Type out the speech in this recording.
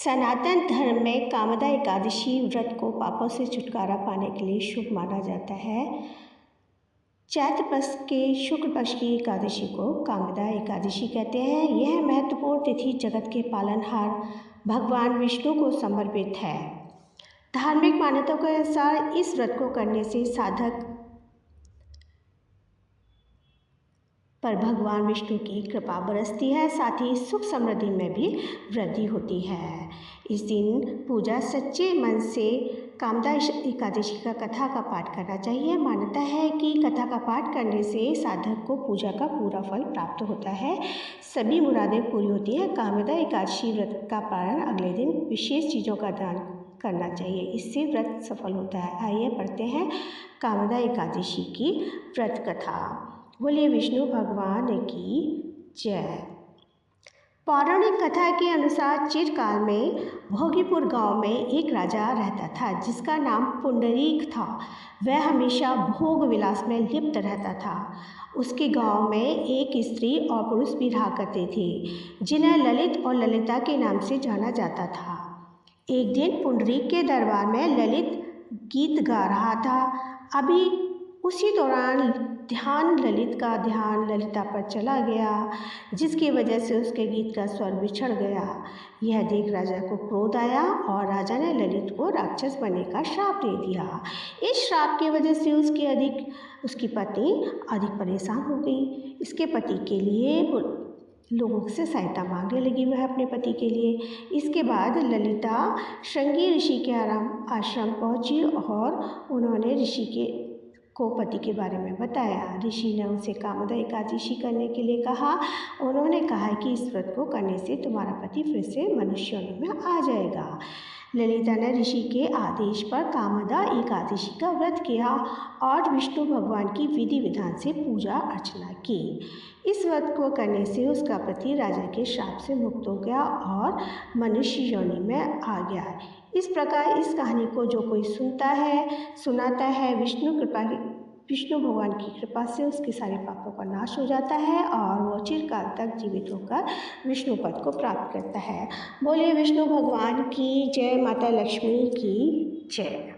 सनातन धर्म में कामदा एकादशी व्रत को पापों से छुटकारा पाने के लिए शुभ माना जाता है। चैत्र पक्ष के शुक्ल पक्ष की एकादशी को कामदा एकादशी कहते हैं। यह महत्वपूर्ण तिथि जगत के पालनहार भगवान विष्णु को समर्पित है। धार्मिक मान्यताओं के अनुसार इस व्रत को करने से साधक पर भगवान विष्णु की कृपा बरसती है, साथ ही सुख समृद्धि में भी वृद्धि होती है। इस दिन पूजा सच्चे मन से कामदा एकादशी का कथा का पाठ करना चाहिए। मान्यता है कि कथा का पाठ करने से साधक को पूजा का पूरा फल प्राप्त होता है, सभी मुरादें पूरी होती हैं। कामदा एकादशी व्रत का पारण अगले दिन विशेष चीज़ों का दान करना चाहिए, इससे व्रत सफल होता है। आइए पढ़ते हैं कामदा एकादशी की व्रत कथा। बोलिए विष्णु भगवान की जय। पौराणिक कथा के अनुसार चिरकाल में भोगीपुर गांव में एक राजा रहता था जिसका नाम पुंडरीक था। वह हमेशा भोग विलास में लिप्त रहता था। उसके गांव में एक स्त्री और पुरुष भी रहा करते थे जिन्हें ललित और ललिता के नाम से जाना जाता था। एक दिन पुंडरीक के दरबार में ललित गीत गा रहा था। अभी उसी दौरान ध्यान ललिता पर चला गया, जिसकी वजह से उसके गीत का स्वर बिछड़ गया। यह देख राजा को क्रोध आया और राजा ने ललित को राक्षस बनने का श्राप दे दिया। इस श्राप की वजह से उसकी पत्नी अधिक परेशान हो गई। इसके पति के लिए लोगों से सहायता मांगने लगी वह अपने पति के लिए। इसके बाद ललिता श्रृंगी ऋषि के आश्रम पहुंची और उन्होंने ऋषि को पति के बारे में बताया। ऋषि ने उसे कामदा एकादशी करने के लिए कहा। उन्होंने कहा कि इस व्रत को करने से तुम्हारा पति फिर से मनुष्य योनि में आ जाएगा। ललिता ने ऋषि के आदेश पर कामदा एकादशी का व्रत किया और विष्णु भगवान की विधि विधान से पूजा अर्चना की। इस व्रत को करने से उसका पति राजा के श्राप से मुक्त हो गया और मनुष्य योनि में आ गया। इस प्रकार इस कहानी को जो कोई सुनाता है विष्णु भगवान की कृपा से उसके सारे पापों का नाश हो जाता है और वो चिरकाल तक जीवित होकर विष्णु पद को प्राप्त करता है। बोलिए विष्णु भगवान की जय, माता लक्ष्मी की जय।